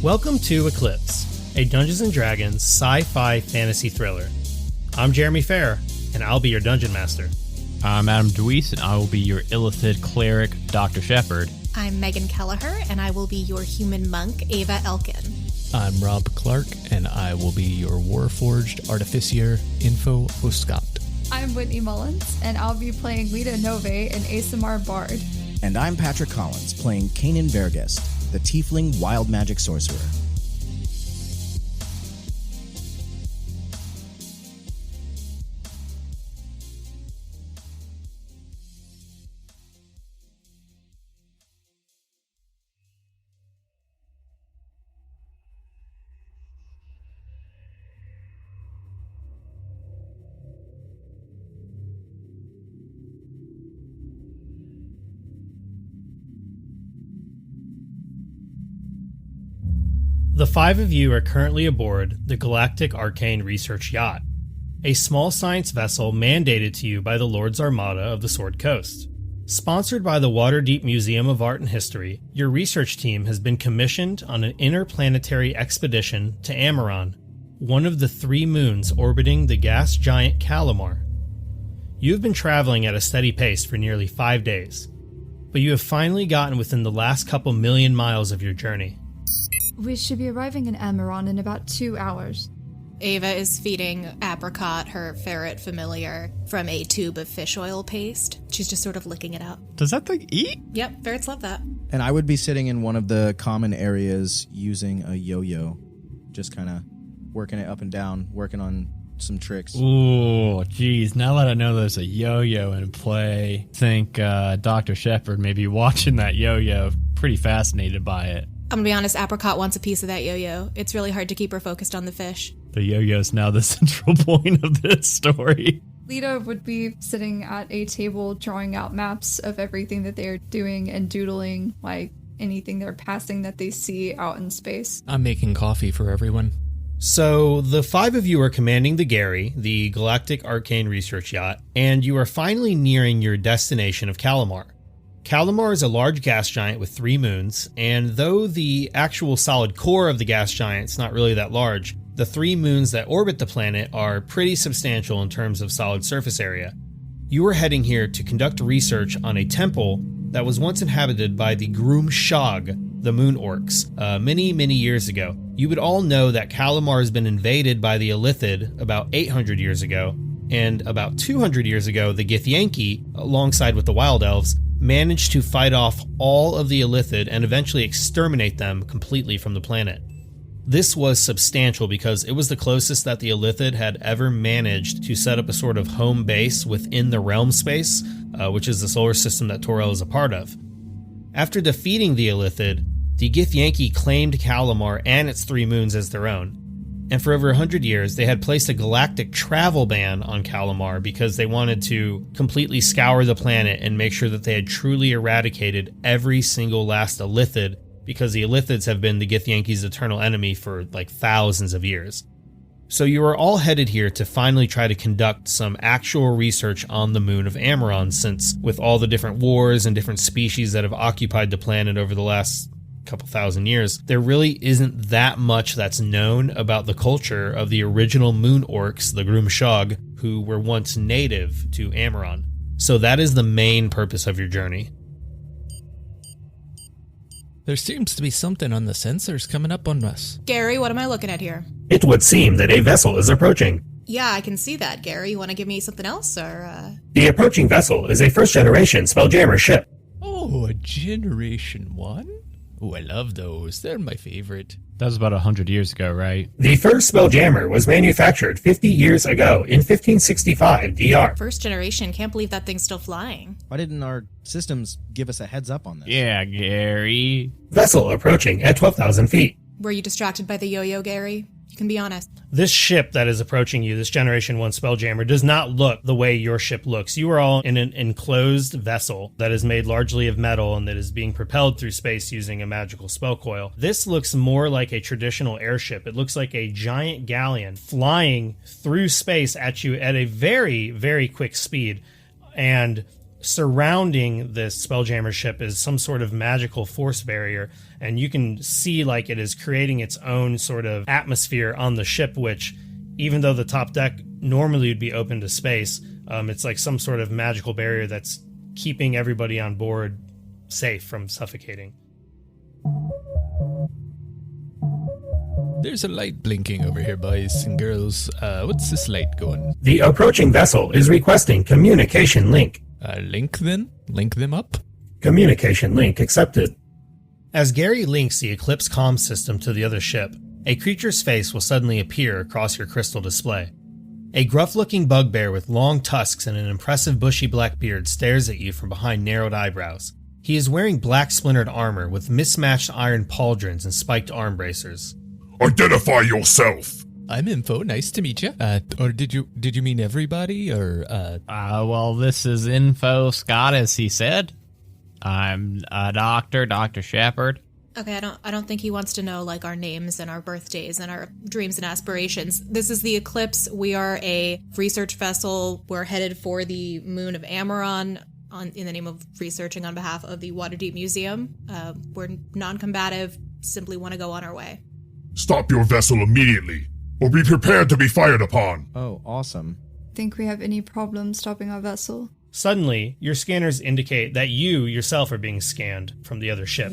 Welcome to Eclipse, a Dungeons & Dragons sci-fi fantasy thriller. I'm Jeremy Fair, and I'll be your Dungeon Master. I'm Adam Deweese, and I will be your Illithid Cleric, Dr. Shepard. I'm Megan Kelleher, and I will be your human monk, Ava Elkin. I'm Rob Clark, and I will be your Warforged Artificier, Info Oscott. I'm Whitney Mullins, and I'll be playing Lita Nove, an ASMR bard. And I'm Patrick Collins, playing Kanan Vergest, the Tiefling Wild Magic Sorcerer. The five of you are currently aboard the Galactic Arcane Research Yacht, a small science vessel mandated to you by the Lord's Armada of the Sword Coast. Sponsored by the Waterdeep Museum of Art and History, your research team has been commissioned on an interplanetary expedition to Amaron, one of the 3 moons orbiting the gas giant Calimar. You have been traveling at a steady pace for nearly 5 days, but you have finally gotten within the last couple million miles of your journey. We should be arriving in Amaron in about 2 hours. Ava is feeding Apricot, her ferret familiar, from a tube of fish oil paste. She's just sort of licking it out. Does that thing eat? Yep, ferrets love that. And I would be sitting in one of the common areas using a yo-yo, just kind of working it up and down, working on some tricks. Ooh, geez. Now that I know there's a yo-yo in play, I think Dr. Shepard may be watching that yo-yo, pretty fascinated by it. I'm gonna be honest, Apricot wants a piece of that yo-yo. It's really hard to keep her focused on the fish. The yo-yo's now the central point of this story. Lita would be sitting at a table drawing out maps of everything that they're doing and doodling, like anything they're passing that they see out in space. I'm making coffee for everyone. So, the 5 of you are commanding the Gary, the Galactic Arcane Research Yacht, and you are finally nearing your destination of Calimar. Calimar is a large gas giant with 3 moons, and though the actual solid core of the gas giant is not really that large, the 3 moons that orbit the planet are pretty substantial in terms of solid surface area. You are heading here to conduct research on a temple that was once inhabited by the Groom Shog, the Moon Orcs, many years ago. You would all know that Calimar has been invaded by the Illithid about 800 years ago, and about 200 years ago, the Githyanki, alongside with the Wild Elves, managed to fight off all of the Illithid and eventually exterminate them completely from the planet. This was substantial because it was the closest that the Illithid had ever managed to set up a sort of home base within the realm space, which is the solar system that Torel is a part of. After defeating the Illithid, the Githyanki claimed Calimar and its 3 moons as their own. And for over 100 years, they had placed a galactic travel ban on Calimar because they wanted to completely scour the planet and make sure that they had truly eradicated every single last Illithid, because the Illithids have been the Githyanki's eternal enemy for like thousands of years. So you are all headed here to finally try to conduct some actual research on the moon of Amaron, since with all the different wars and different species that have occupied the planet over the last couple thousand years, there really isn't that much that's known about the culture of the original moon orcs, the Groom Shog, who were once native to Amaron. So that is the main purpose of your journey. There seems to be something on the sensors coming up on us. Gary, what am I looking at here? It would seem that a vessel is approaching. Yeah, I can see that, Gary. You want to give me something else, or, The approaching vessel is a first-generation Spelljammer ship. Oh, a Generation 1? Oh, I love those. They're my favorite. That was about 100 years ago, right? The first Spelljammer was manufactured 50 years ago in 1565 DR. First generation? Can't believe that thing's still flying. Why didn't our systems give us a heads up on this? Yeah, Gary. Vessel approaching at 12,000 feet. Were you distracted by the yo-yo, Gary? You can be honest. This ship that is approaching you, this Generation 1 Spelljammer, does not look the way your ship looks. You are all in an enclosed vessel that is made largely of metal and that is being propelled through space using a magical spell coil. This looks more like a traditional airship. It looks like a giant galleon flying through space at you at a very, very quick speed. And surrounding this Spelljammer ship is some sort of magical force barrier, and you can see like it is creating its own sort of atmosphere on the ship, which, even though the top deck normally would be open to space, it's like some sort of magical barrier that's keeping everybody on board safe from suffocating. There's a light blinking over here, boys and girls. What's this light going? The approaching vessel is requesting communication link. Link then? Link them up? Communication link accepted. As Gary links the Eclipse comm system to the other ship, a creature's face will suddenly appear across your crystal display. A gruff-looking bugbear with long tusks and an impressive bushy black beard stares at you from behind narrowed eyebrows. He is wearing black splintered armor with mismatched iron pauldrons and spiked arm bracers. Identify yourself! I'm Info, nice to meet you. Or did you mean everybody, or, Well, this is Info Scott, as he said. I'm a doctor, Dr. Shepard. Okay, I don't think he wants to know, like, our names and our birthdays and our dreams and aspirations. This is the Eclipse. We are a research vessel. We're headed for the moon of Amaron in the name of researching on behalf of the Waterdeep Museum. We're non-combative, simply want to go on our way. Stop your vessel immediately, or be prepared to be fired upon. Oh, awesome. Think we have any problem stopping our vessel? Suddenly, your scanners indicate that you yourself are being scanned from the other ship.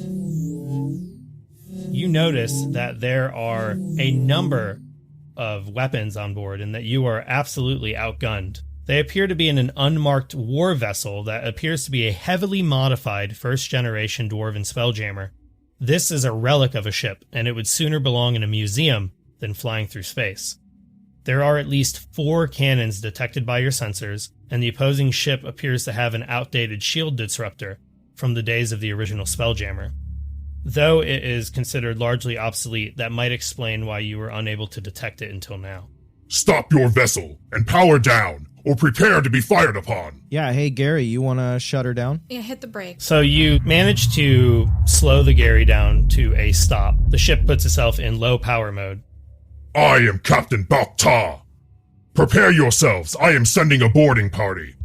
You notice that there are a number of weapons on board and that you are absolutely outgunned. They appear to be in an unmarked war vessel that appears to be a heavily modified first-generation Dwarven Spelljammer. This is a relic of a ship, and it would sooner belong in a museum than flying through space. There are at least 4 cannons detected by your sensors, and the opposing ship appears to have an outdated shield disruptor from the days of the original Spelljammer. Though it is considered largely obsolete, that might explain why you were unable to detect it until now. Stop your vessel and power down, or prepare to be fired upon. Yeah, hey Gary, you want to shut her down? Yeah, hit the brakes. So you manage to slow the Gary down to a stop. The ship puts itself in low power mode. I am Captain Bakhtar. Prepare yourselves, I am sending a boarding party.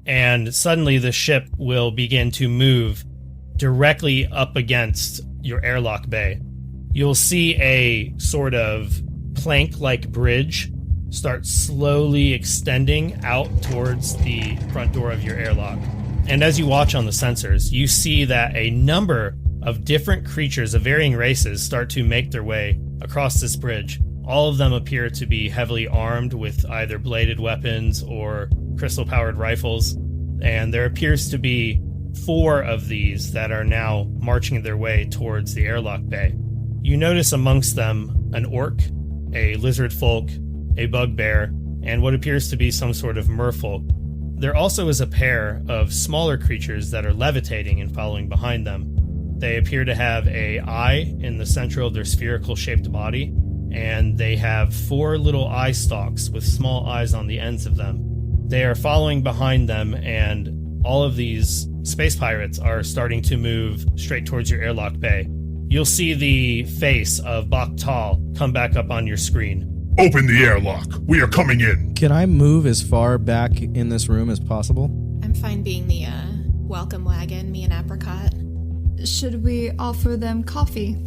And suddenly the ship will begin to move directly up against your airlock bay. You'll see a sort of plank-like bridge start slowly extending out towards the front door of your airlock. And as you watch on the sensors, you see that a number of different creatures of varying races start to make their way across this bridge. All of them appear to be heavily armed with either bladed weapons or crystal-powered rifles, and there appears to be 4 of these that are now marching their way towards the airlock bay. You notice amongst them an orc, a lizard folk, a bugbear, and what appears to be some sort of merfolk. There also is a pair of smaller creatures that are levitating and following behind them. They appear to have an eye in the center of their spherical-shaped body, and they have 4 little eye stalks with small eyes on the ends of them. They are following behind them, and all of these space pirates are starting to move straight towards your airlock bay. You'll see the face of Bakhtal come back up on your screen. Open the airlock. We are coming in. Can I move as far back in this room as possible? I'm fine being the welcome wagon, me and Apricot. Should we offer them coffee?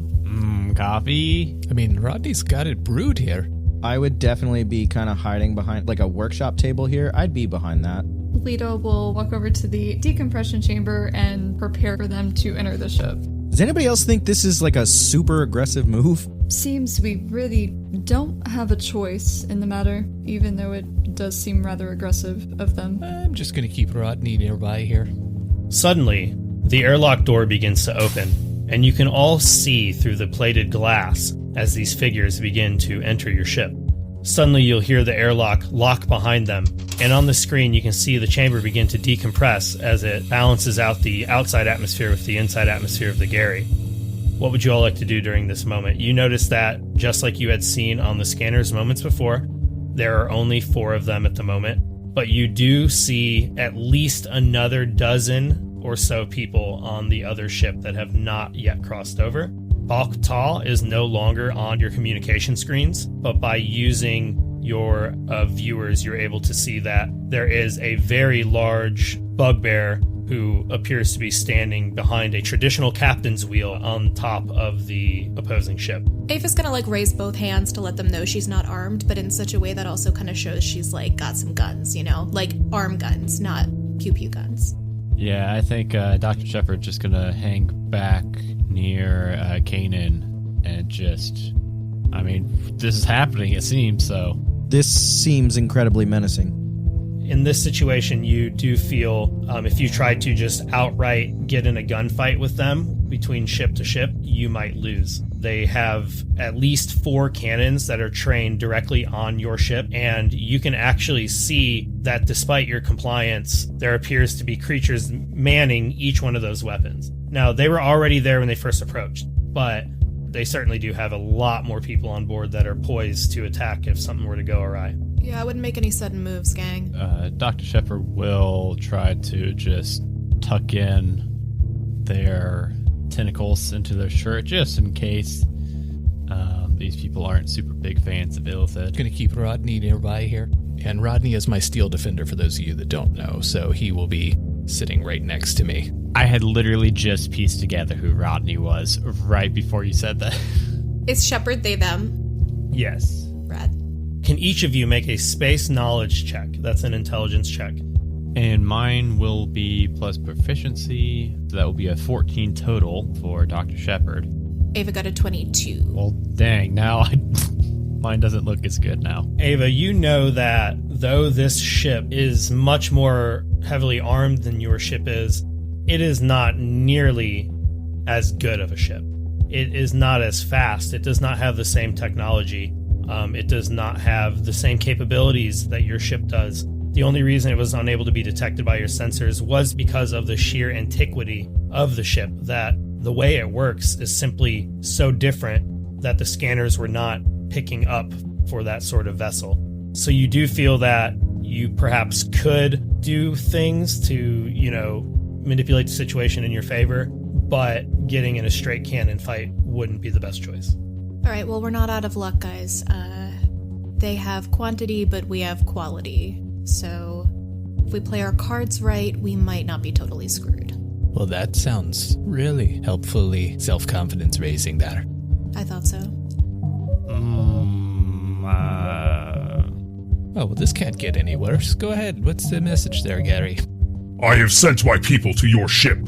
Coffee? I mean, Rodney's got it brewed here. I would definitely be kind of hiding behind, like a workshop table here. I'd be behind that. Lita will walk over to the decompression chamber and prepare for them to enter the ship. Does anybody else think this is like a super aggressive move? Seems we really don't have a choice in the matter, even though it does seem rather aggressive of them. I'm just gonna keep Rodney nearby here. Suddenly, the airlock door begins to open, and you can all see through the plated glass as these figures begin to enter your ship. Suddenly, you'll hear the airlock lock behind them, and on the screen you can see the chamber begin to decompress as it balances out the outside atmosphere with the inside atmosphere of the Gary. What would you all like to do during this moment? You notice that, just like you had seen on the scanners moments before, there are only 4 of them at the moment, but you do see at least another dozen or so people on the other ship that have not yet crossed over. Bakhtal is no longer on your communication screens, but by using your viewers, you're able to see that there is a very large bugbear who appears to be standing behind a traditional captain's wheel on top of the opposing ship. Ava's gonna like raise both hands to let them know she's not armed, but in such a way that also kind of shows she's like got some guns, you know, like arm guns, not pew-pew guns. Yeah, I think Dr. Shepard's just gonna hang back near Kanan and just, I mean, this is happening, it seems, so. This seems incredibly menacing. In this situation, you do feel if you try to just outright get in a gunfight with them between ship to ship, you might lose. They have at least 4 cannons that are trained directly on your ship, and you can actually see that despite your compliance, there appears to be creatures manning each one of those weapons. Now, they were already there when they first approached, but they certainly do have a lot more people on board that are poised to attack if something were to go awry. Yeah, I wouldn't make any sudden moves, gang. Dr. Shepard will try to just tuck in their tentacles into their shirt just in case these people aren't super big fans of Illithid. Going to keep Rodney nearby here. And Rodney is my steel defender for those of you that don't know, so he will be sitting right next to me. I had literally just pieced together who Rodney was right before you said that. Is Shepard they, them? Yes. Rad. Can each of you make a space knowledge check? That's an intelligence check. And mine will be plus proficiency, so that will be a 14 total for Dr. Shepard. Ava got a 22. Well, dang, now mine doesn't look as good now. Ava, you know that though this ship is much more heavily armed than your ship is, it is not nearly as good of a ship. It is not as fast. It does not have the same technology. It does not have the same capabilities that your ship does. The only reason it was unable to be detected by your sensors was because of the sheer antiquity of the ship, that the way it works is simply so different that the scanners were not picking up for that sort of vessel. So you do feel that you perhaps could do things to, manipulate the situation in your favor, but getting in a straight cannon fight wouldn't be the best choice. All right, well, we're not out of luck, guys. They have quantity, but we have quality. So if we play our cards right, we might not be totally screwed. Well, that sounds really helpfully self-confidence raising there. I thought so. Oh, well, this can't get any worse. Go ahead. What's the message there, Gary? I have sent my people to your ship.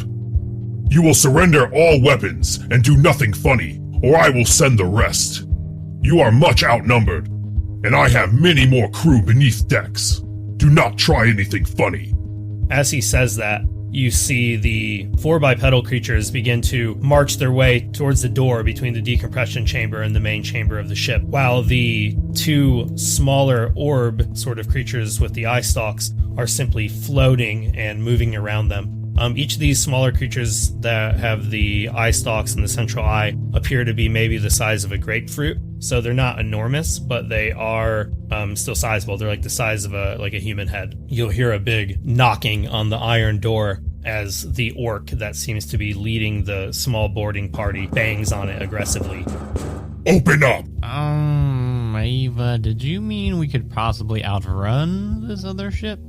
You will surrender all weapons and do nothing funny, or I will send the rest. You are much outnumbered, and I have many more crew beneath decks. Do not try anything funny. As he says that, you see the 4 bipedal creatures begin to march their way towards the door between the decompression chamber and the main chamber of the ship, while the 2 smaller orb sort of creatures with the eye stalks are simply floating and moving around them. Each of these smaller creatures that have the eye stalks and the central eye appear to be maybe the size of a grapefruit. So they're not enormous, but they are still sizable. They're like the size of a human head. You'll hear a big knocking on the iron door as the orc that seems to be leading the small boarding party bangs on it aggressively. Open up! Ava, did you mean we could possibly outrun this other ship?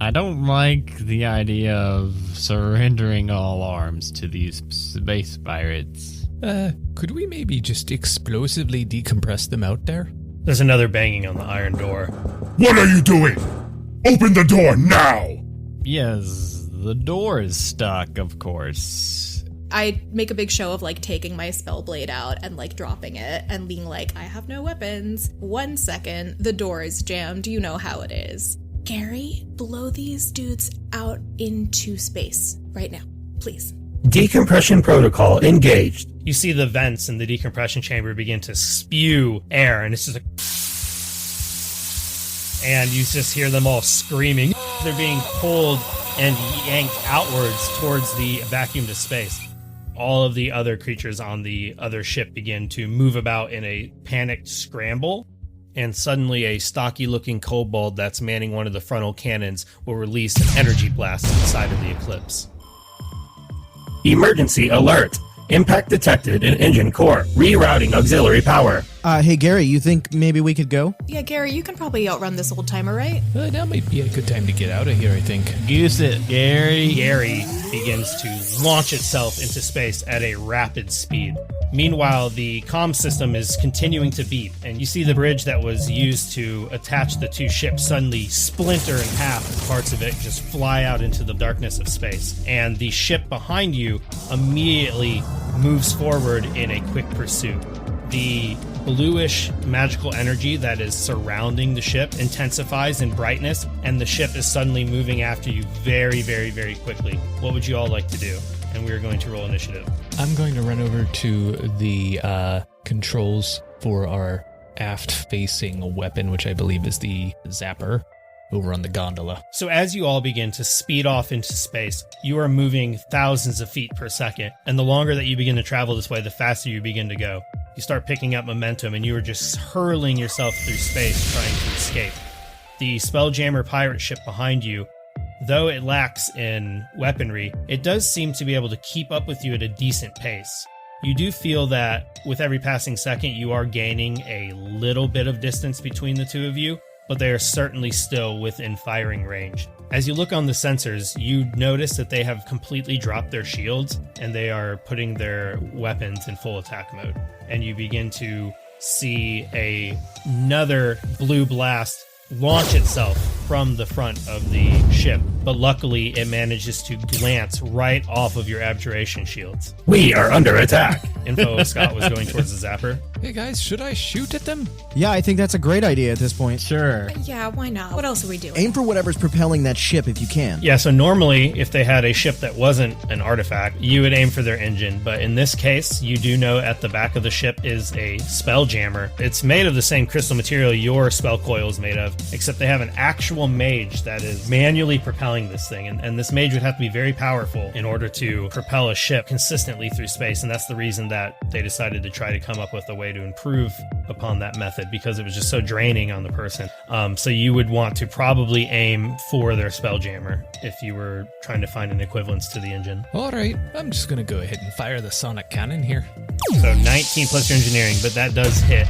I don't like the idea of surrendering all arms to these space pirates. Could we maybe just explosively decompress them out there? There's another banging on the iron door. What are you doing? Open the door now! Yes, the door is stuck, of course. I make a big show of taking my spell blade out and dropping it and being like, I have no weapons. 1 second, the door is jammed. You know how it is. Gary, blow these dudes out into space right now, please. Decompression protocol engaged. You see the vents in the decompression chamber begin to spew air, and it's just and you just hear them all screaming. They're being pulled and yanked outwards towards the vacuum to space. All of the other creatures on the other ship begin to move about in a panicked scramble. And suddenly a stocky-looking kobold that's manning one of the frontal cannons will release an energy blast inside of the Eclipse. Emergency alert. Impact detected in engine core. Rerouting auxiliary power. Hey, Gary, you think maybe we could go? Yeah, Gary, you can probably outrun this old timer, right? Now might be a good time to get out of here, I think. Goose it, Gary. Gary begins to launch itself into space at a rapid speed. Meanwhile, the comm system is continuing to beep, and you see the bridge that was used to attach the two ships suddenly splinter in half as parts of it just fly out into the darkness of space. And the ship behind you immediately moves forward in a quick pursuit. The bluish magical energy that is surrounding the ship intensifies in brightness, and the ship is suddenly moving after you very, very, very quickly. What would you all like to do? And we are going to roll initiative. I'm going to run over to the controls for our aft-facing weapon, which I believe is the Zapper, over on the gondola. So as you all begin to speed off into space, you are moving thousands of feet per second, and the longer that you begin to travel this way, the faster you begin to go. You start picking up momentum, and you are just hurling yourself through space trying to escape. The Spelljammer pirate ship behind you, though it lacks in weaponry, it does seem to be able to keep up with you at a decent pace. You do feel that with every passing second, you are gaining a little bit of distance between the two of you, but they are certainly still within firing range. As you look on the sensors, you notice that they have completely dropped their shields, and they are putting their weapons in full attack mode. And you begin to see another blue blast launch itself from the front of the ship, but luckily it manages to glance right off of your abjuration shields. We are under attack. Info Scott was going towards the Zapper. Hey guys, should I shoot at them? Yeah, I think that's a great idea at this point. Sure. Yeah, why not? What else are we doing? Aim for whatever's propelling that ship if you can. Yeah, so normally if they had a ship that wasn't an artifact, you would aim for their engine, but in this case, you do know at the back of the ship is a Spelljammer. It's made of the same crystal material your spell coil is made of, except they have an actual mage that is manually propelling this thing, and this mage would have to be very powerful in order to propel a ship consistently through space, and that's the reason that they decided to try to come up with a way to improve upon that method, because it was just so draining on the person. So you would want to probably aim for their Spelljammer if you were trying to find an equivalence to the engine. All right, I'm just going to go ahead and fire the sonic cannon here. So 19 plus your engineering, but that does hit.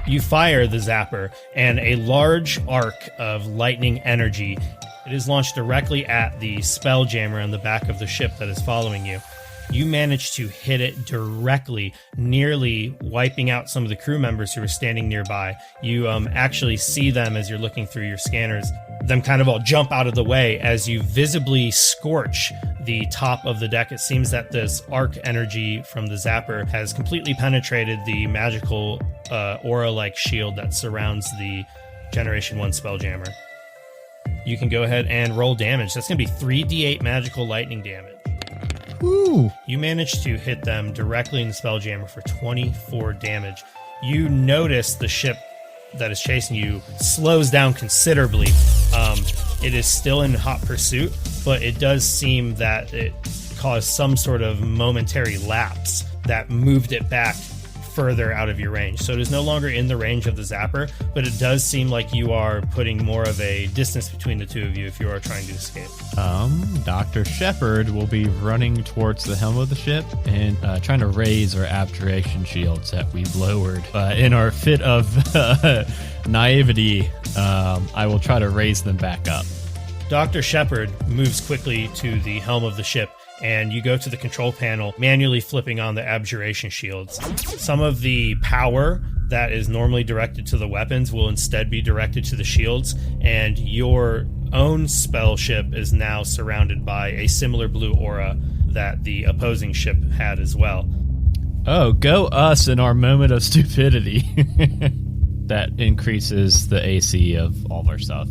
You fire the Zapper, and a large arc of lightning energy, it is launched directly at the Spelljammer on the back of the ship that is following you. You manage to hit it directly, nearly wiping out some of the crew members who are standing nearby. You actually see them as you're looking through your scanners, them kind of all jump out of the way as you visibly scorch the top of the deck. It seems that this arc energy from the Zapper has completely penetrated the magical aura-like shield that surrounds the Generation 1 Spelljammer. You can go ahead and roll damage. That's going to be 3d8 magical lightning damage. Woo! You managed to hit them directly in the Spelljammer for 24 damage. You notice the ship that is chasing you slows down considerably. It is still in hot pursuit, but it does seem that it caused some sort of momentary lapse that moved it back further out of your range. So it is no longer in the range of the Zapper, but it does seem like you are putting more of a distance between the two of you if you are trying to escape. Dr. Shepard will be running towards the helm of the ship and trying to raise our abjuration shields that we've lowered. In our fit of naivety, I will try to raise them back up. Dr. Shepard moves quickly to the helm of the ship, and you go to the control panel, manually flipping on the abjuration shields. Some of the power that is normally directed to the weapons will instead be directed to the shields, and your own spell ship is now surrounded by a similar blue aura that the opposing ship had as well. Oh, go us in our moment of stupidity. That increases the AC of all of our stuff.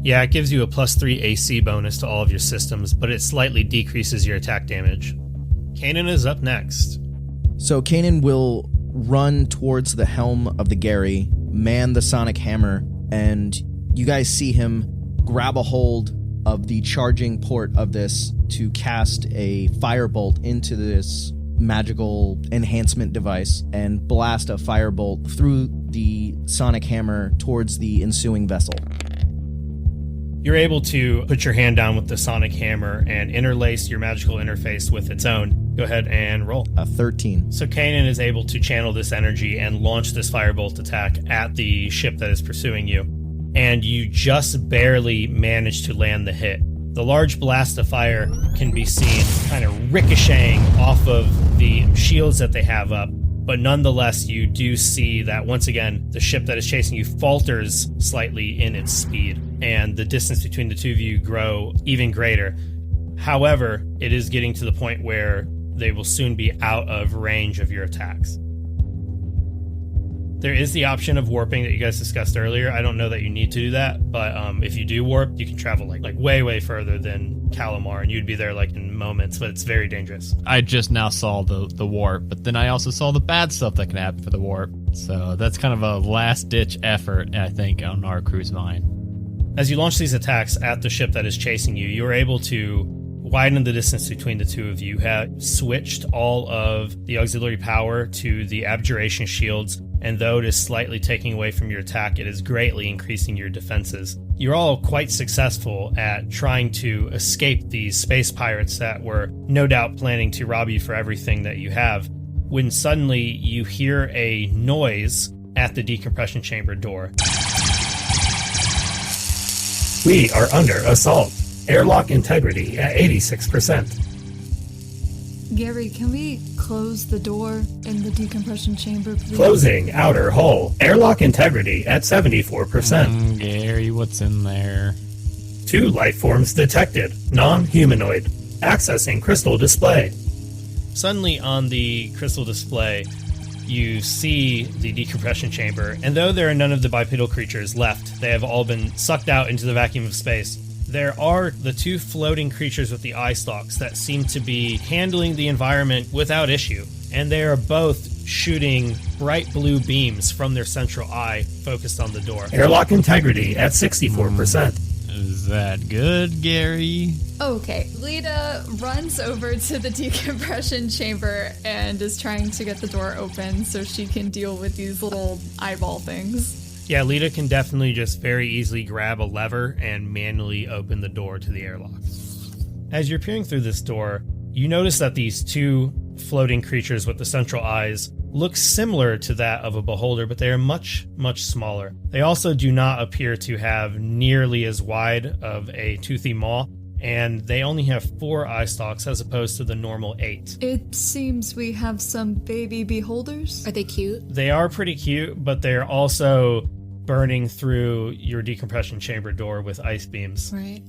Yeah, it gives you a +3 AC bonus to all of your systems, but it slightly decreases your attack damage. Kanan is up next. So Kanan will run towards the helm of the Gary, man the sonic hammer, and you guys see him grab a hold of the charging port of this to cast a firebolt into this magical enhancement device and blast a firebolt through the sonic hammer towards the ensuing vessel. You're able to put your hand down with the sonic hammer and interlace your magical interface with its own. Go ahead and roll. 13. So Kanan is able to channel this energy and launch this firebolt attack at the ship that is pursuing you. And you just barely manage to land the hit. The large blast of fire can be seen kind of ricocheting off of the shields that they have up. But nonetheless, you do see that once again, the ship that is chasing you falters slightly in its speed. And the distance between the two of you grow even greater. However, it is getting to the point where they will soon be out of range of your attacks. There is the option of warping that you guys discussed earlier. I don't know that you need to do that, but if you do warp, you can travel like way further than Calimar, and you'd be there like in moments, but it's very dangerous. I just now saw the warp, but then I also saw the bad stuff that can happen for the warp. So that's kind of a last-ditch effort, I think, on our crew's mind. As you launch these attacks at the ship that is chasing you, you're able to widen the distance between the two of you. You have switched all of the auxiliary power to the abjuration shields, and though it is slightly taking away from your attack, it is greatly increasing your defenses. You're all quite successful at trying to escape these space pirates that were no doubt planning to rob you for everything that you have, when suddenly you hear a noise at the decompression chamber door. We are under assault. Airlock integrity at 86%. Gary, can we close the door in the decompression chamber, please? Closing outer hull. Airlock integrity at 74%. Gary, what's in there? 2 life forms detected. Non-humanoid. Accessing crystal display. Suddenly on the crystal display, you see the decompression chamber, and though there are none of the bipedal creatures left, they have all been sucked out into the vacuum of space. There are the 2 floating creatures with the eye stalks that seem to be handling the environment without issue, and they are both shooting bright blue beams from their central eye focused on the door. Airlock integrity at 64%. Is that good, Gary? Okay, Lita runs over to the decompression chamber and is trying to get the door open so she can deal with these little eyeball things. Yeah, Lita can definitely just very easily grab a lever and manually open the door to the airlock. As you're peering through this door, you notice that these 2 floating creatures with the central eyes look similar to that of a beholder, but they are much smaller. They also do not appear to have nearly as wide of a toothy maw, and they only have 4 eye stalks as opposed to the normal 8. It seems we have some baby beholders. Are they cute? They are pretty cute, but they're also burning through your decompression chamber door with ice beams. Right.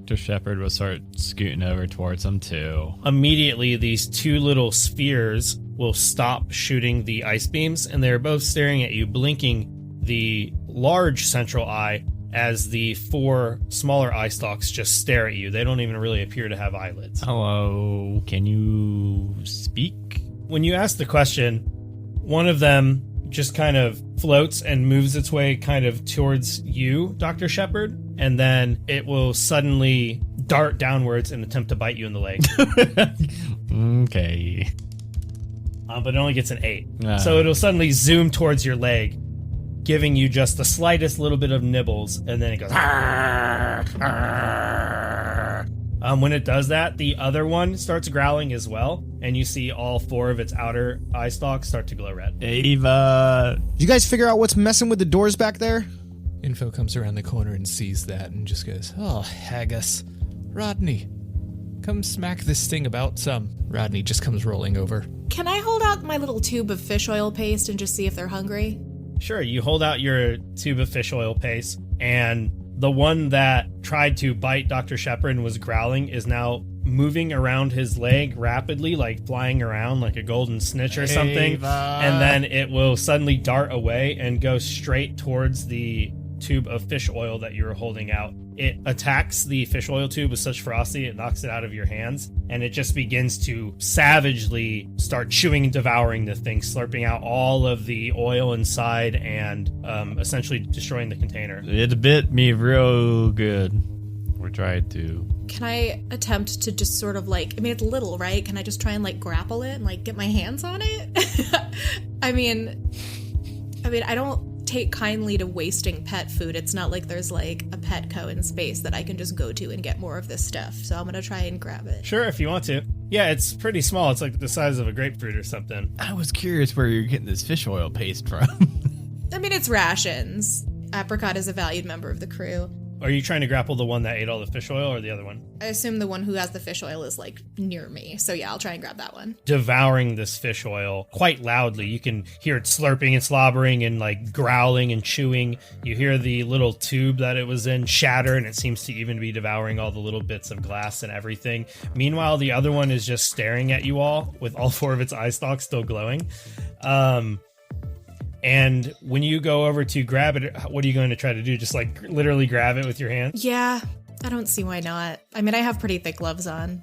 Dr. Shepard will start scooting over towards them too. Immediately, these 2 little spheres will stop shooting the ice beams, and they're both staring at you, blinking the large central eye as the 4 smaller eye stalks just stare at you. They don't even really appear to have eyelids. Hello, can you speak? When you ask the question, one of them just kind of floats and moves its way kind of towards you, Dr. Shepard, and then it will suddenly dart downwards and attempt to bite you in the leg. Okay. But it only gets an 8. So it'll suddenly zoom towards your leg, giving you just the slightest little bit of nibbles, and then it goes... When it does that, the other one starts growling as well, and you see all 4 of its outer eye stalks start to glow red. Ava! Did you guys figure out what's messing with the doors back there? Info comes around the corner and sees that and just goes, "Oh, haggis. Rodney, come smack this thing about some." Rodney just comes rolling over. Can I hold out my little tube of fish oil paste and just see if they're hungry? Sure, you hold out your tube of fish oil paste, and the one that tried to bite Dr. Shepard and was growling is now moving around his leg rapidly, like flying around like a golden snitch or something. Ava. And then it will suddenly dart away and go straight towards the tube of fish oil that you were holding out. It attacks the fish oil tube with such ferocity, it knocks it out of your hands, and it just begins to savagely start chewing and devouring the thing, slurping out all of the oil inside and essentially destroying the container. It bit me real good. We're trying to. Can I attempt to just sort of like, I mean, it's little, right? Can I just try and like grapple it and like get my hands on it? I mean, I don't take kindly to wasting pet food. It's not like there's like a Petco in space that I can just go to and get more of this stuff. So I'm gonna try and grab it. Sure, if you want to. Yeah, it's pretty small. It's like the size of a grapefruit or something. I was curious where you're getting this fish oil paste from. I mean, it's rations. Apricot is a valued member of the crew. Are you trying to grapple the one that ate all the fish oil or the other one? I assume the one who has the fish oil is like near me. So yeah, I'll try and grab that one. Devouring this fish oil quite loudly. You can hear it slurping and slobbering and like growling and chewing. You hear the little tube that it was in shatter, and it seems to even be devouring all the little bits of glass and everything. Meanwhile, the other one is just staring at you all with all 4 of its eye stalks still glowing. And when you go over to grab it, what are you going to try to do? Just like literally grab it with your hand? Yeah, I don't see why not. I mean, I have pretty thick gloves on.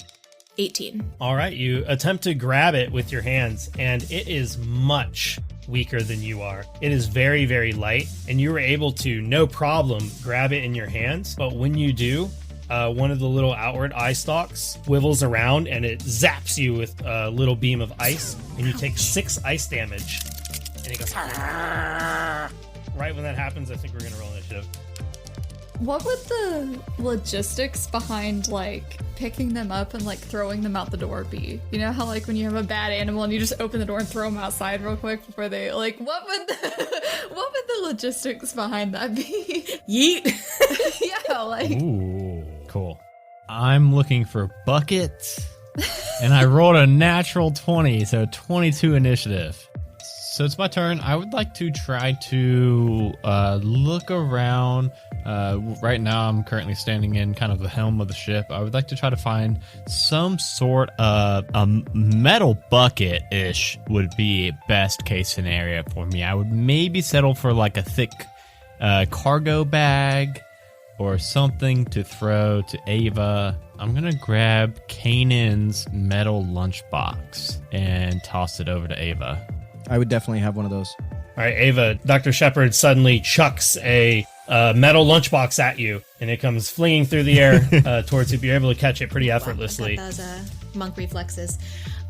18. All right, you attempt to grab it with your hands, and it is much weaker than you are. It is very, very light, and you were able to, no problem, grab it in your hands. But when you do, one of the little outward eye stalks wivels around, and it zaps you with a little beam of ice, and you take 6 ice damage. And it goes, right when that happens, I think we're going to roll initiative. What would the logistics behind, like, picking them up and, like, throwing them out the door be? You know how, like, when you have a bad animal and you just open the door and throw them outside real quick before they, like, what would the logistics behind that be? Yeet! Yeah, like... Ooh, cool. I'm looking for buckets, and I rolled a natural 20, so 22 initiative. So it's my turn. I would like to try to look around. Right now, I'm currently standing in kind of the helm of the ship. I would like to try to find some sort of a metal bucket-ish would be best case scenario for me. I would maybe settle for like a thick cargo bag or something to throw to Ava. I'm going to grab Kanan's metal lunchbox and toss it over to Ava. I would definitely have one of those. All right, Ava, Dr. Shepard suddenly chucks a metal lunchbox at you, and it comes flinging through the air towards you. You're able to catch it pretty effortlessly. Wow, those monk reflexes.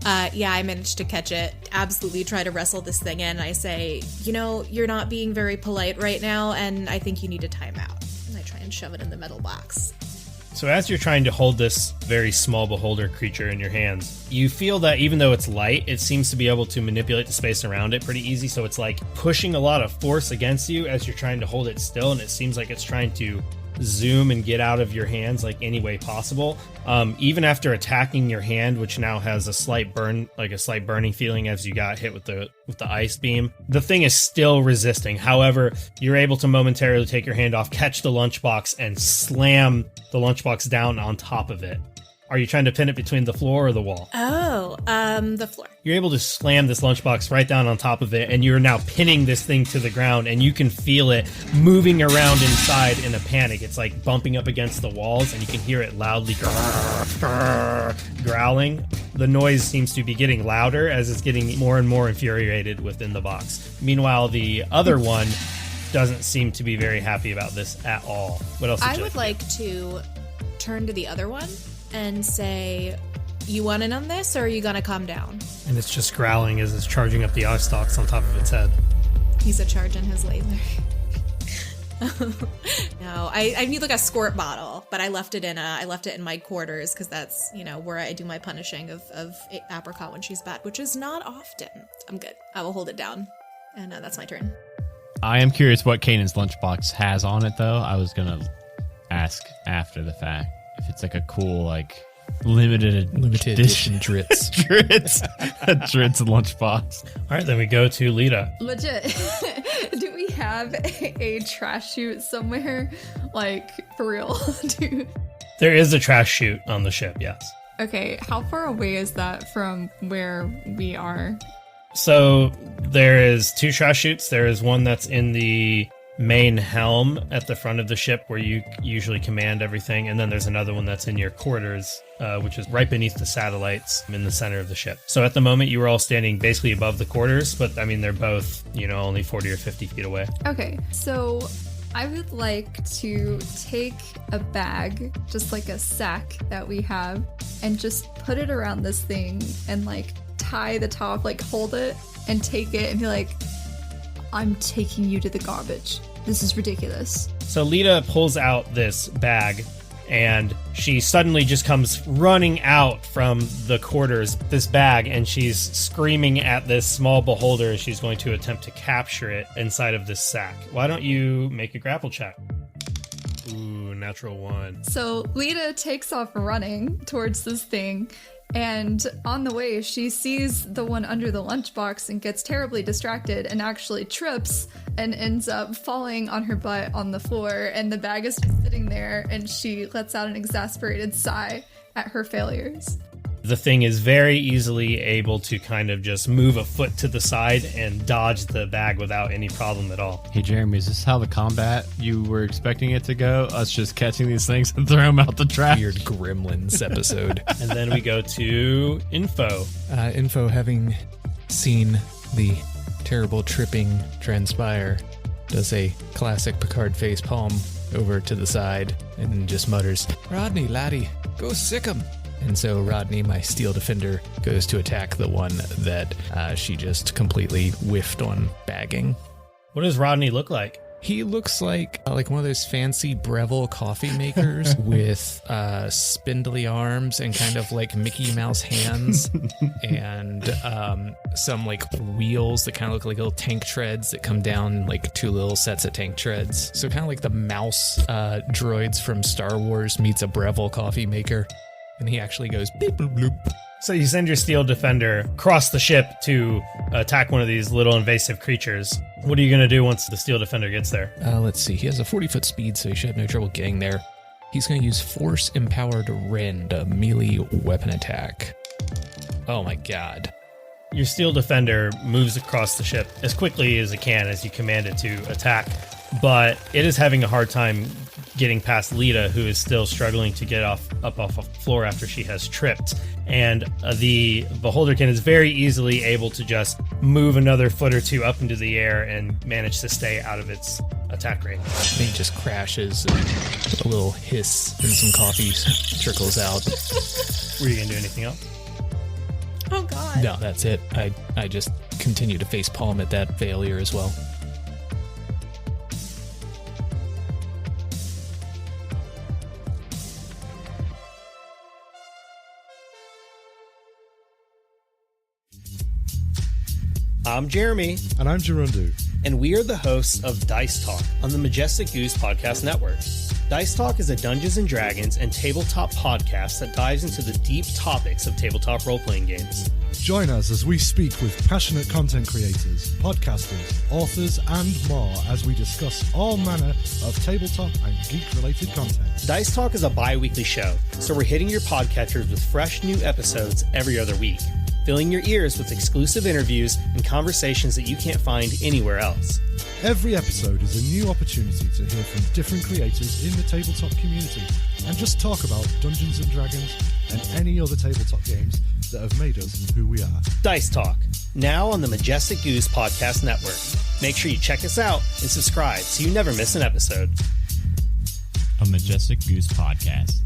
Yeah, I managed to catch it. Absolutely try to wrestle this thing in. I say, you know, you're not being very polite right now, and I think you need a timeout. And I try and shove it in the metal box. So as you're trying to hold this very small beholder creature in your hands, you feel that even though it's light, it seems to be able to manipulate the space around it pretty easy. So it's like pushing a lot of force against you as you're trying to hold it still, and it seems like it's trying to zoom and get out of your hands like any way possible. Even after attacking your hand, which now has a slight burn, like a slight burning feeling as you got hit with the ice beam, the thing is still resisting. However, you're able to momentarily take your hand off, catch the lunchbox, and slam the lunchbox down on top of it. Are you trying to pin it between the floor or the wall? Oh, the floor. You're able to slam this lunchbox right down on top of it, and you're now pinning this thing to the ground, and you can feel it moving around inside in a panic. It's like bumping up against the walls, and you can hear it loudly growling. The noise seems to be getting louder as it's getting more and more infuriated within the box. Meanwhile, the other one doesn't seem to be very happy about this at all. What else? I would like to turn to the other one and say, you want in on this, or are you gonna calm down? And it's just growling as it's charging up the eye stalks on top of its head. He's a charging his laser. No, I need like a squirt bottle, but I left it in my quarters because that's, you know, where I do my punishing of Apricot when she's bad, which is not often. I'm good. I will hold it down, and that's my turn. I am curious what Kanan's lunchbox has on it, though. I was gonna ask after the fact. If it's like a cool, like, limited edition Dritz. A Dritz lunchbox. All right, then we go to Lita. Legit. Do we have a trash chute somewhere? Like, for real? There is a trash chute on the ship, yes. Okay, how far away is that from where we are? So there is 2 trash chutes. There is one that's in the main helm at the front of the ship where you usually command everything, and then there's another one that's in your quarters, which is right beneath the satellites in the center of the ship. So at the moment you were all standing basically above the quarters, but I mean they're both, you know, only 40 or 50 feet away. Okay, so I would like to take a bag, just like a sack that we have, and just put it around this thing and like tie the top, like hold it and take it and be like, I'm taking you to the garbage. This is ridiculous. So Lita pulls out this bag, and she suddenly just comes running out from the quarters, this bag, and she's screaming at this small beholder as she's going to attempt to capture it inside of this sack. Why don't you make a grapple check? Ooh, natural 1. So Lita takes off running towards this thing, and on the way, she sees the one under the lunchbox and gets terribly distracted and actually trips and ends up falling on her butt on the floor, and the bag is just sitting there, and she lets out an exasperated sigh at her failures. The thing is very easily able to kind of just move a foot to the side and dodge the bag without any problem at all. Hey, Jeremy, is this how the combat you were expecting it to go? Us just catching these things and throwing them out the trash? Weird Gremlins episode. And then we go to Info. Info, having seen the terrible tripping transpire, does a classic Picard face palm over to the side and just mutters, "Rodney, laddie, go sick 'em." And so Rodney, my steel defender, goes to attack the one that she just completely whiffed on bagging. What does Rodney look like? He looks like one of those fancy Breville coffee makers with spindly arms and kind of like Mickey Mouse hands and some like wheels that kind of look like little tank treads that come down like 2 little sets of tank treads. So kind of like the mouse droids from Star Wars meets a Breville coffee maker. And he actually goes beep bloop bloop. So you send your steel defender across the ship to attack one of these little invasive creatures. What are you going to do once the steel defender gets there? Let's see. He has a 40-foot speed, so he should have no trouble getting there. He's going to use Force-Empowered Rend, a melee weapon attack. Oh my god. Your steel defender moves across the ship as quickly as it can as you command it to attack, but it is having a hard time getting past Lita, who is still struggling to get up off the floor after she has tripped. And the Beholderkin is very easily able to just move another foot or 2 up into the air and manage to stay out of its attack range. And he just crashes, and a little hiss and some coffee trickles out. Were you going to do anything else? Oh god. No, that's it. I just continue to face palm at that failure as well. I'm Jeremy. And I'm Gerundu. And we are the hosts of Dice Talk on the Majestic Goose Podcast Network. Dice Talk is a Dungeons & Dragons and tabletop podcast that dives into the deep topics of tabletop role-playing games. Join us as we speak with passionate content creators, podcasters, authors, and more as we discuss all manner of tabletop and geek-related content. Dice Talk is a bi-weekly show, so we're hitting your podcatchers with fresh new episodes every other week, filling your ears with exclusive interviews and conversations that you can't find anywhere else. Every episode is a new opportunity to hear from different creators in the tabletop community and just talk about Dungeons & Dragons and any other tabletop games that have made us who we are. Dice Talk, now on the Majestic Goose Podcast Network. Make sure you check us out and subscribe so you never miss an episode. A Majestic Goose Podcast.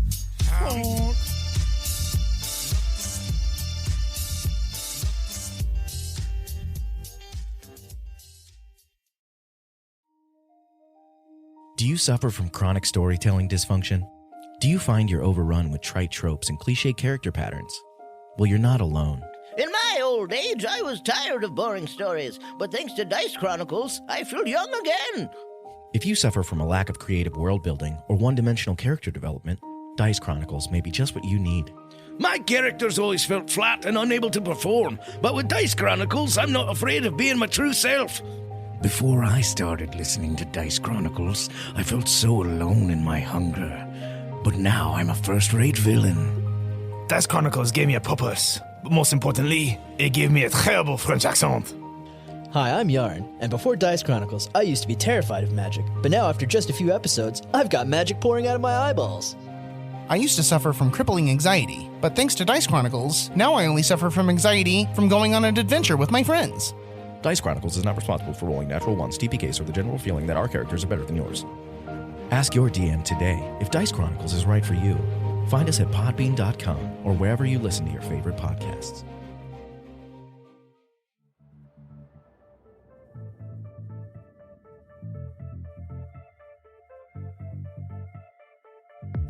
Do you suffer from chronic storytelling dysfunction? Do you find you're overrun with trite tropes and cliche character patterns? Well, you're not alone. In my old age, I was tired of boring stories, but thanks to Dice Chronicles, I feel young again. If you suffer from a lack of creative world building or one-dimensional character development, Dice Chronicles may be just what you need. My characters always felt flat and unable to perform, but with Dice Chronicles, I'm not afraid of being my true self. Before I started listening to Dice Chronicles, I felt so alone in my hunger. But now I'm a first-rate villain. Dice Chronicles gave me a purpose, but most importantly, it gave me a terrible French accent. Hi, I'm Yarn, and before Dice Chronicles, I used to be terrified of magic. But now, after just a few episodes, I've got magic pouring out of my eyeballs. I used to suffer from crippling anxiety, but thanks to Dice Chronicles, now I only suffer from anxiety from going on an adventure with my friends. Dice Chronicles is not responsible for rolling natural ones, TPKs, or the general feeling that our characters are better than yours. Ask your DM today if Dice Chronicles is right for you. Find us at podbean.com or wherever you listen to your favorite podcasts.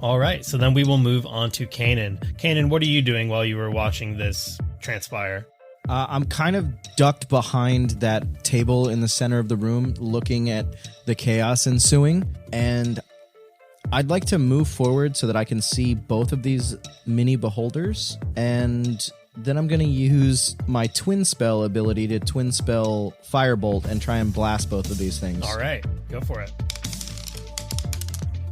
All right, so then we will move on to Kanan. Kanan, what are you doing while you were watching this transpire? I'm kind of ducked behind that table in the center of the room, looking at the chaos ensuing, and I'd like to move forward so that I can see both of these mini beholders, and then I'm going to use my twin spell ability to twin spell Firebolt and try and blast both of these things. All right, go for it.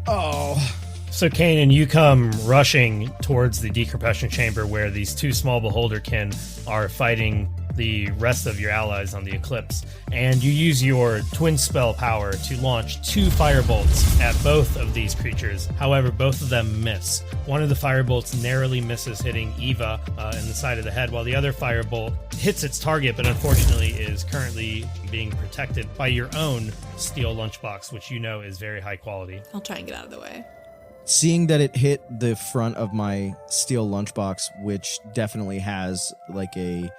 Oh. So, Kanan, you come rushing towards the decompression chamber where these two small beholderkin are fighting the rest of your allies on the Eclipse, and you use your twin spell power to launch 2 firebolts at both of these creatures. However, both of them miss. One of the firebolts narrowly misses, hitting Eva in the side of the head, while the other firebolt hits its target, but unfortunately is currently being protected by your own steel lunchbox, which you know is very high quality. I'll try and get out of the way. Seeing that it hit the front of my steel lunchbox, which definitely has like a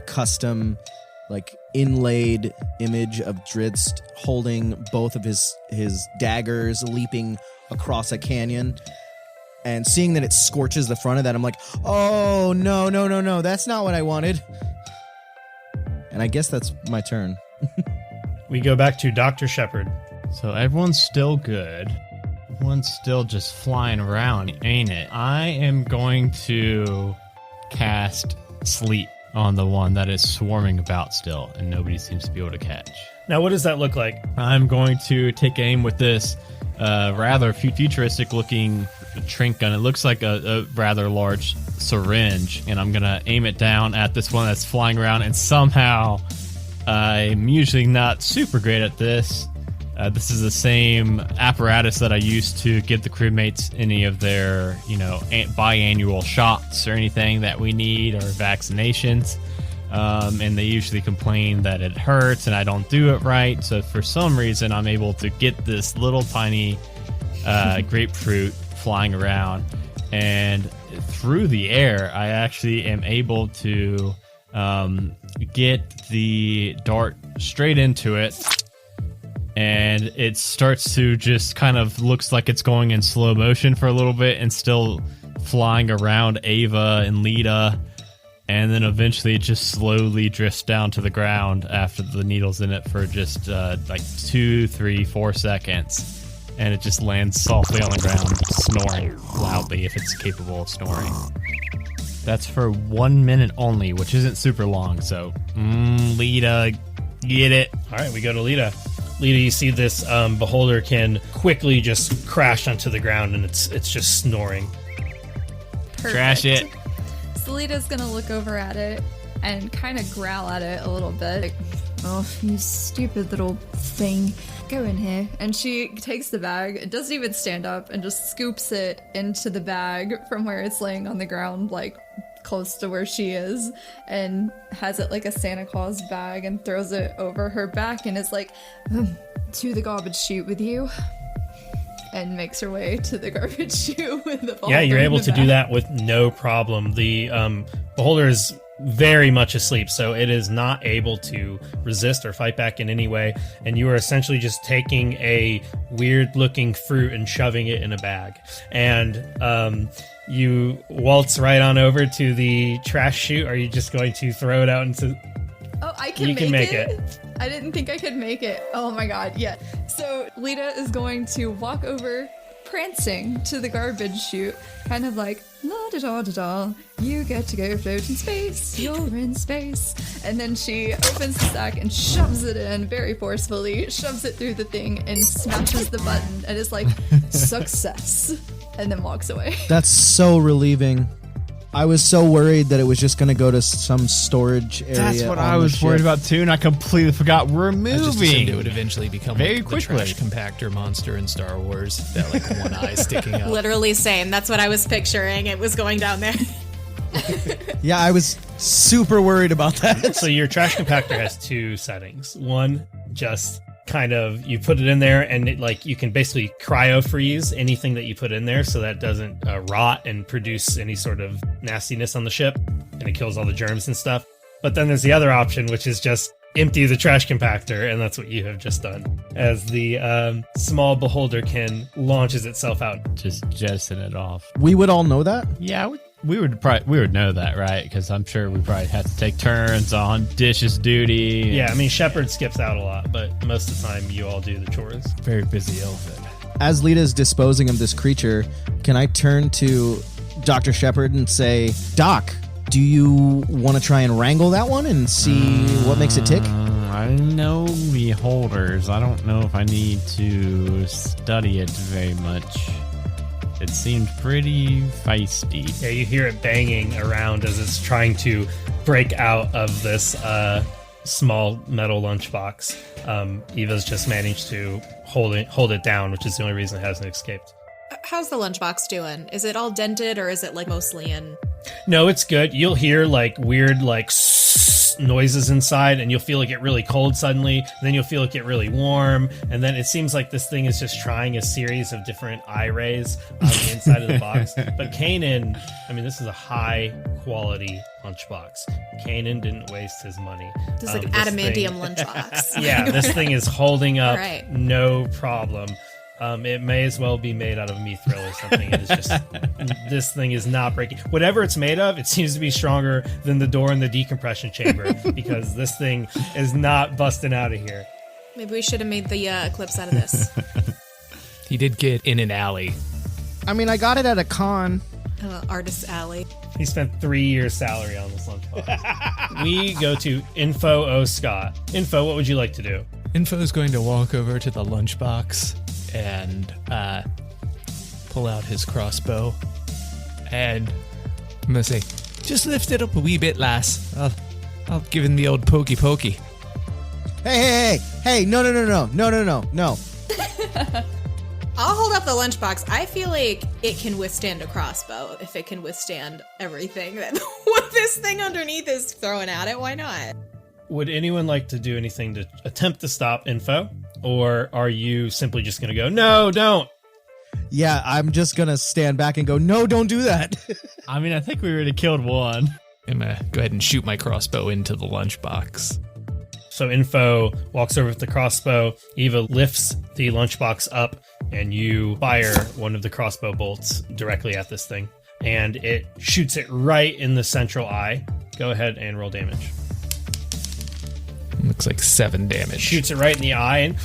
custom, like inlaid image of Drizzt holding both of his daggers, leaping across a canyon, and seeing that it scorches the front of that, I'm like, oh no, that's not what I wanted. And I guess that's my turn. We go back to Dr. Shepard. So everyone's still good. Everyone's still just flying around, ain't it? I am going to cast Sleep on the one that is swarming about still, and nobody seems to be able to catch. Now, what does that look like? I'm going to take aim with this rather futuristic-looking trink gun. It looks like a rather large syringe, and I'm going to aim it down at this one that's flying around, and somehow I'm usually not super great at this. This is the same apparatus that I used to give the crewmates any of their, biannual shots or anything that we need, or vaccinations. And they usually complain that it hurts and I don't do it right. So for some reason, I'm able to get this little tiny grapefruit flying around. And through the air, I actually am able to get the dart straight into it. And it starts to just kind of looks like it's going in slow motion for a little bit and still flying around Ava and Lita. And then eventually it just slowly drifts down to the ground after the needle's in it for just like 2, 3, 4 seconds. And it just lands softly on the ground, snoring loudly if it's capable of snoring. That's for 1 minute only, which isn't super long. So, Lita, get it. All right, we go to Lita. Lita, you see this beholder can quickly just crash onto the ground, and it's just snoring. Perfect. Trash it. So Lita's gonna look over at it and kind of growl at it a little bit. Like, oh, you stupid little thing. Go in here. And she takes the bag, it doesn't even stand up, and just scoops it into the bag from where it's laying on the ground, like close to where she is, and has it like a Santa Claus bag and throws it over her back and is like, to the garbage chute with you. And makes her way to the garbage chute with the beholder. Yeah, you're able to bag. do that with no problem. The beholder is very much asleep, so it is not able to resist or fight back in any way, and you are essentially just taking a weird looking fruit and shoving it in a bag. And you waltz right on over to the trash chute. Are you just going to throw it out into... Oh, I can You can make it. I didn't think I could make it. Oh my god, yeah. So Lita is going to walk over, prancing to the garbage chute, kind of like, la-da-da-da-da, you get to go float in space, you're in space. And then she opens the sack and shoves it in very forcefully, shoves it through the thing, and smashes the button, and is like, success, and then walks away. That's so relieving. I was so worried that it was just going to go to some storage area. That's what on I the was worried ship. about too, and I completely forgot we're moving. I just assumed it would eventually become very like quickly. the trash compactor monster in Star Wars, that like one eye sticking out. Literally same. That's what I was picturing. It was going down there. Yeah, I was super worried about that. So your trash compactor has 2 settings. One, just kind of, you put it in there and it, like, you can basically cryo freeze anything that you put in there so that it doesn't rot and produce any sort of nastiness on the ship, and it kills all the germs and stuff. But then there's the other option, which is just empty the trash compactor, and that's what you have just done. As the small beholderkin launches itself out. Just jettison it off. We would all know that? Yeah, we would know that, right? Because I'm sure we probably have to take turns on dishes duty. Yeah, I mean, Shepard skips out a lot, but most of the time you all do the chores. Very busy elephant. As Lita's disposing of this creature, can I turn to Dr. Shepard and say, Doc, do you want to try and wrangle that one and see what makes it tick? I know the holders. I don't know if I need to study it very much. It seemed pretty feisty. Yeah, you hear it banging around as it's trying to break out of this small metal lunchbox. Eva's just managed to hold it down, which is the only reason it hasn't escaped. How's the lunchbox doing? Is it all dented or is it like mostly in? No, it's good. You'll hear like weird like noises inside, and you'll feel it get really cold suddenly, and then you'll feel it get really warm, and then it seems like this thing is just trying a series of different eye rays on the inside of the box. But Kanan, I mean, this is a high quality lunchbox. Kanan didn't waste his money. This is like adamantium lunchbox. Yeah, this thing is holding up right. No problem. It may as well be made out of mithril or something. It is just, this thing is not breaking. Whatever it's made of, it seems to be stronger than the door in the decompression chamber because this thing is not busting out of here. Maybe we should have made the Eclipse out of this. He did get in an alley. I mean, I got it at a con. Artist's Alley. He spent 3 years' salary on this lunchbox. We go to Info O. Scott. Info, what would you like to do? Info is going to walk over to the lunchbox and pull out his crossbow, and I'm gonna say, "Just lift it up a wee bit, lass. I'll give him the old pokey pokey." Hey! No! I'll hold up the lunchbox. I feel like it can withstand a crossbow if it can withstand everything that what this thing underneath is throwing at it. Why not? Would anyone like to do anything to attempt to stop Info? Or are you simply just going to go, no, don't? Yeah, I'm just going to stand back and go, no, don't do that. I mean, I think we already killed one. I'm going to go ahead and shoot my crossbow into the lunchbox. So Info walks over with the crossbow. Eva lifts the lunchbox up, and you fire one of the crossbow bolts directly at this thing. And it shoots it right in the central eye. Go ahead and roll damage. Looks like 7 damage. Shoots it right in the eye, and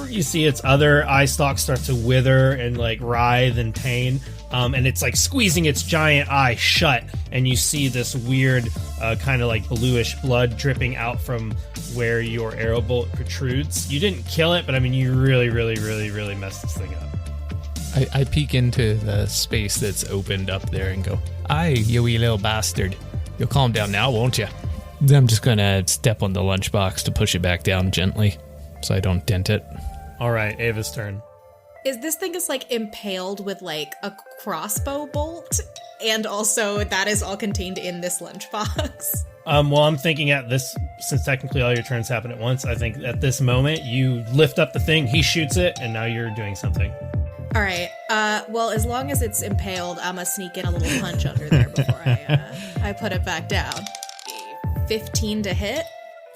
you see its other eye stalks start to wither and like writhe in pain. And it's like squeezing its giant eye shut, and you see this weird kind of like bluish blood dripping out from where your arrow bolt protrudes. You didn't kill it, but I mean, you really messed this thing up. I peek into the space that's opened up there and go, "Aye, you wee little bastard. You'll calm down now, won't you?" Then I'm just gonna step on the lunchbox to push it back down gently so I don't dent it. All right, Ava's turn. Is this thing is like impaled with like a crossbow bolt, and also that is all contained in this lunchbox? Well, I'm thinking at this, since technically all your turns happen at once, I think at this moment you lift up the thing, he shoots it, and now you're doing something. All right. Well, as long as it's impaled, I'm gonna sneak in a little punch under there before I put it back down. 15 to hit.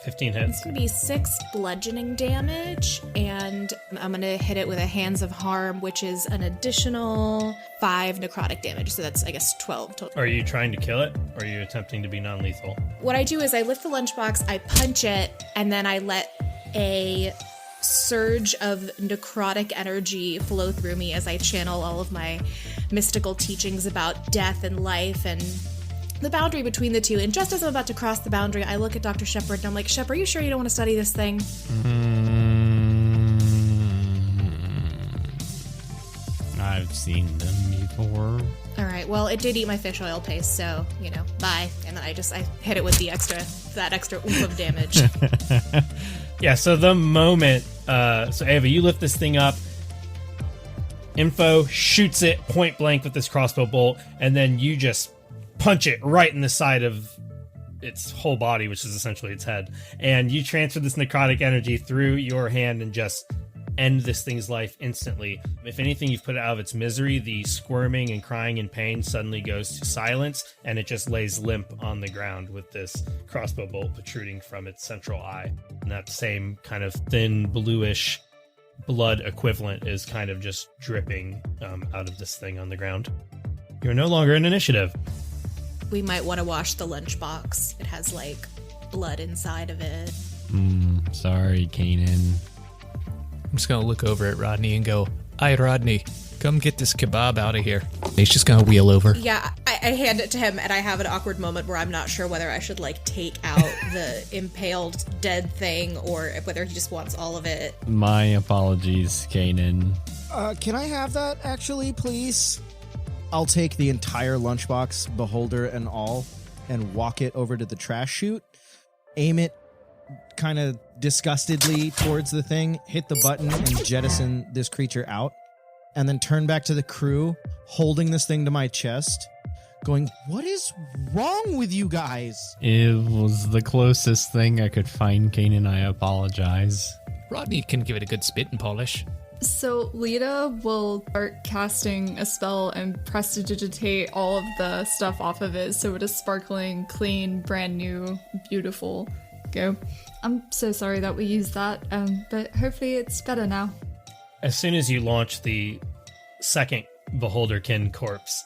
15 hits. It's gonna be 6 bludgeoning damage, and I'm gonna hit it with a Hands of Harm, which is an additional 5 necrotic damage. So that's, I guess, 12 total. Are you trying to kill it, or are you attempting to be non-lethal? What I do is I lift the lunchbox, I punch it, and then I let a surge of necrotic energy flow through me as I channel all of my mystical teachings about death and life and the boundary between the two. And just as I'm about to cross the boundary, I look at Dr. Shepard and I'm like, Shep, are you sure you don't want to study this thing? I've seen them before. All right, well, it did eat my fish oil paste, so, bye. And then I hit it with that extra oomph of damage. Yeah, so the moment, so Ava, you lift this thing up, Info shoots it point blank with this crossbow bolt, and then you just punch it right in the side of its whole body, which is essentially its head. And you transfer this necrotic energy through your hand and just end this thing's life instantly. If anything, you've put it out of its misery. The squirming and crying in pain suddenly goes to silence, and it just lays limp on the ground with this crossbow bolt protruding from its central eye. And that same kind of thin, bluish blood equivalent is kind of just dripping out of this thing on the ground. You're no longer in initiative. We might want to wash the lunchbox. It has, like, blood inside of it. Sorry, Kanan. I'm just gonna look over at Rodney and go, "Hi, Rodney, come get this kebab out of here." He's just gonna wheel over. Yeah, I hand it to him, and I have an awkward moment where I'm not sure whether I should, like, take out the impaled dead thing or whether he just wants all of it. My apologies, Kanan. Can I have that, actually, please? I'll take the entire lunchbox, beholder and all, and walk it over to the trash chute, aim it kind of disgustedly towards the thing, hit the button, and jettison this creature out, and then turn back to the crew, holding this thing to my chest, going, "What is wrong with you guys?" It was the closest thing I could find, Kanan. I apologize. Rodney can give it a good spit and polish. So Lita will start casting a spell and prestidigitate all of the stuff off of it, so it is sparkling, clean, brand new, beautiful. Go. I'm so sorry that we used that, but hopefully it's better now. As soon as you launch the second Beholderkin corpse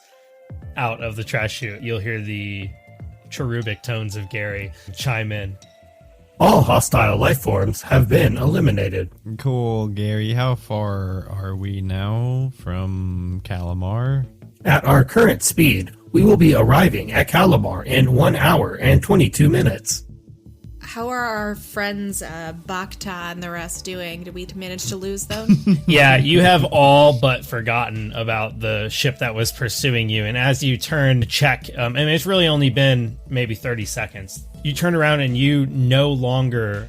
out of the trash chute, you'll hear the cherubic tones of Gary chime in. All hostile life forms have been eliminated. Cool, Gary. How far are we now from Calimar? At our current speed, we will be arriving at Calimar in 1 hour and 22 minutes. How are our friends Bacta and the rest doing? Did we manage to lose them? Yeah, you have all but forgotten about the ship that was pursuing you. And as you turn to check, and it's really only been maybe 30 seconds, you turn around and you no longer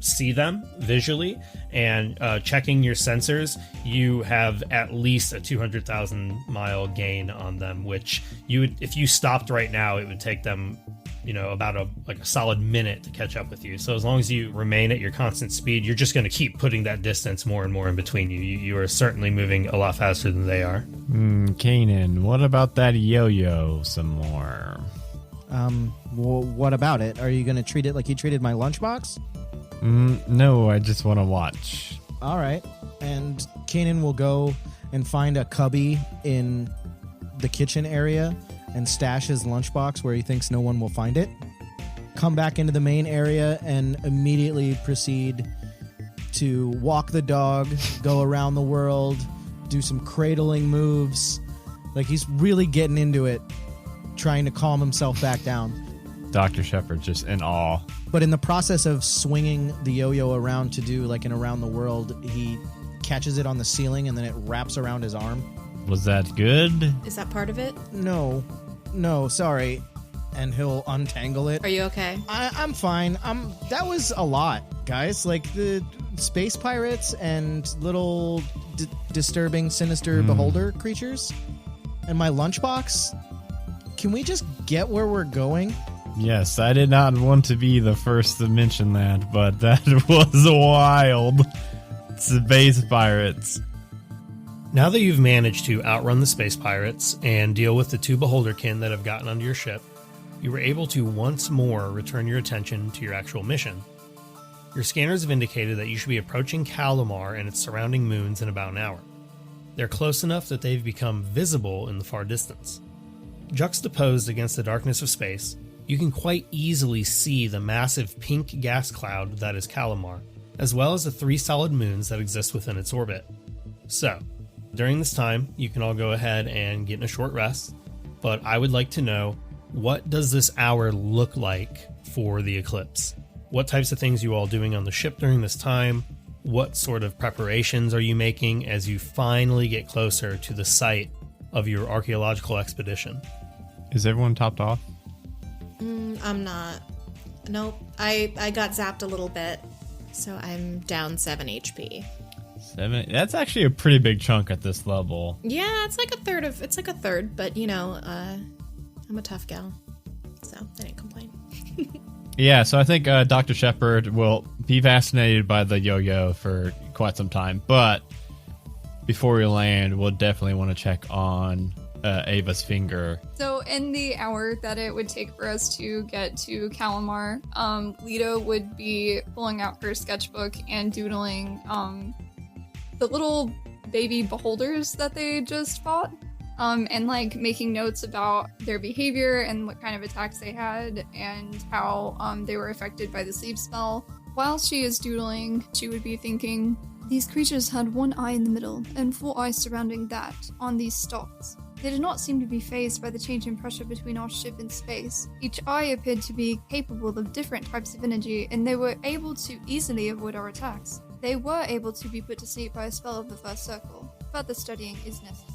see them visually. And checking your sensors, you have at least a 200,000 mile gain on them, which you would, if you stopped right now, it would take them about a solid minute to catch up with you. So as long as you remain at your constant speed, you're just going to keep putting that distance more and more in between you. You are certainly moving a lot faster than they are. Kanan, what about that yo-yo some more? What about it? Are you going to treat it like you treated my lunchbox? No, I just want to watch. All right. And Kanan will go and find a cubby in the kitchen area and stash his lunchbox where he thinks no one will find it. Come back into the main area and immediately proceed to walk the dog, go around the world, do some cradling moves. Like, he's really getting into it, trying to calm himself back down. Dr. Shepard just in awe. But in the process of swinging the yo-yo around to do like an around the world, he catches it on the ceiling and then it wraps around his arm. Was that good? Is that part of it? No, sorry. And he'll untangle it. Are you okay? I'm fine. That was a lot, guys. Like the space pirates and little disturbing, sinister beholder creatures. And my lunchbox. Can we just get where we're going? Yes, I did not want to be the first to mention that, but that was wild. Space pirates. Now that you've managed to outrun the space pirates and deal with the two beholderkin that have gotten onto your ship, you were able to once more return your attention to your actual mission. Your scanners have indicated that you should be approaching Calimar and its surrounding moons in about an hour. They're close enough that they've become visible in the far distance. Juxtaposed against the darkness of space, you can quite easily see the massive pink gas cloud that is Calimar, as well as the 3 solid moons that exist within its orbit. So, during this time, you can all go ahead and get in a short rest, but I would like to know, what does this hour look like for the eclipse? What types of things are you all doing on the ship during this time? What sort of preparations are you making as you finally get closer to the site of your archaeological expedition? Is everyone topped off? I'm not. Nope. I got zapped a little bit, so I'm down 7 HP. 7? That's actually a pretty big chunk at this level. Yeah, it's like a third, but I'm a tough gal, so I didn't complain. Yeah, so I think Dr. Shepard will be fascinated by the yo-yo for quite some time, but before we land, we'll definitely want to check on Ava's finger. So in the hour that it would take for us to get to Calimar, Lita would be pulling out her sketchbook and doodling the little baby beholders that they just fought, and like making notes about their behavior and what kind of attacks they had and how they were affected by the sleep spell. While she is doodling, she would be thinking, these creatures had one eye in the middle and 4 eyes surrounding that on these stalks. They did not seem to be fazed by the change in pressure between our ship and space. Each eye appeared to be capable of different types of energy, and they were able to easily avoid our attacks. They were able to be put to sleep by a spell of the first circle. Further studying is necessary.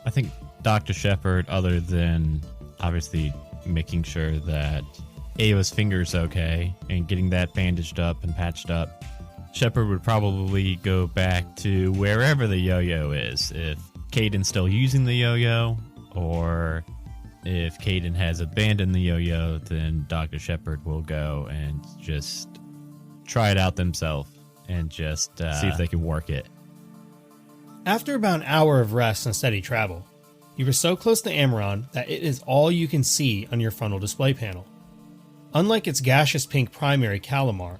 I think Dr. Shepard, other than obviously making sure that Ava's finger's okay and getting that bandaged up and patched up, Shepard would probably go back to wherever the yo-yo is. If Caden's still using the yo-yo, or if Caden has abandoned the yo-yo, then Dr. Shepard will go and just try it out themselves and just see if they can work it. After about an hour of rest and steady travel, you are so close to Amaron that it is all you can see on your frontal display panel. Unlike its gaseous pink primary Calimar,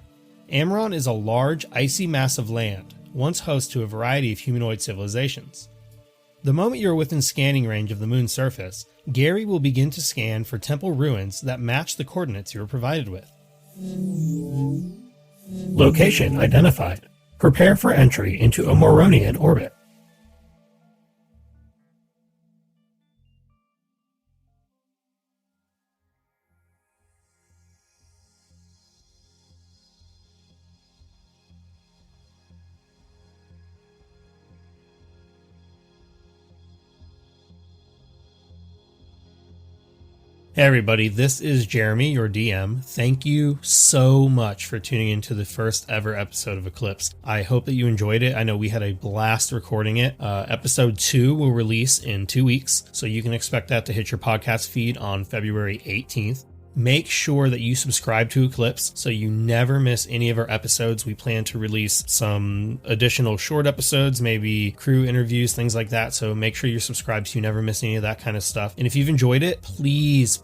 Amaron is a large, icy mass of land, once host to a variety of humanoid civilizations. The moment you are within scanning range of the moon's surface, Gary will begin to scan for temple ruins that match the coordinates you were provided with. Location identified. Prepare for entry into Amaronian orbit. Hey everybody, this is Jeremy, your DM. Thank you so much for tuning into the first ever episode of Eclipse. I hope that you enjoyed it. I know we had a blast recording it. Episode 2 will release in 2 weeks, so you can expect that to hit your podcast feed on February 18th. Make sure that you subscribe to Eclipse so you never miss any of our episodes. We plan to release some additional short episodes, maybe crew interviews, things like that. So make sure you're subscribed so you never miss any of that kind of stuff. And if you've enjoyed it, please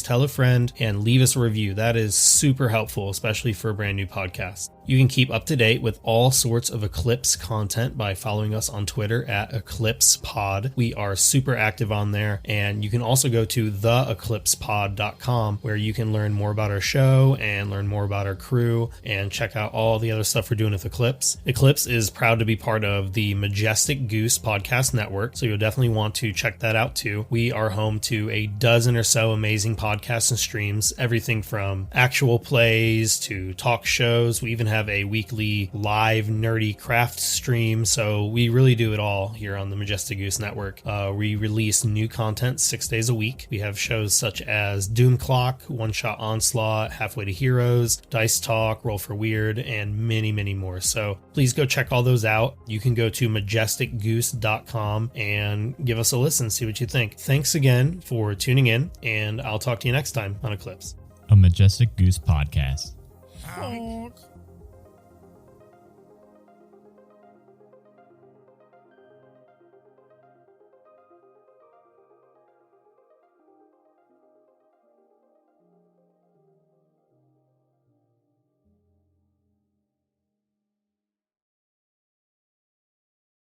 tell a friend and leave us a review. That is super helpful, especially for a brand new podcast. You can keep up to date with all sorts of Eclipse content by following us on Twitter at EclipsePod. We are super active on there. And you can also go to theeclipsepod.com where you can learn more about our show and learn more about our crew and check out all the other stuff we're doing with Eclipse. Eclipse is proud to be part of the Majestic Goose podcast network, so you'll definitely want to check that out too. We are home to a dozen or so amazing podcasts and streams, everything from actual plays to talk shows. We even have a weekly live nerdy craft stream, so we really do it all here on the Majestic Goose network. We release new content 6 days a week. We have shows such as Doom Clock, One Shot Onslaught, Halfway to Heroes, Dice Talk, Roll for Weird, and many more. So please go check all those out. You can go to majesticgoose.com and give us a listen, see what you think. Thanks again for tuning in, and I'll talk to you next time on Eclipse. A Majestic Goose podcast. Thanks.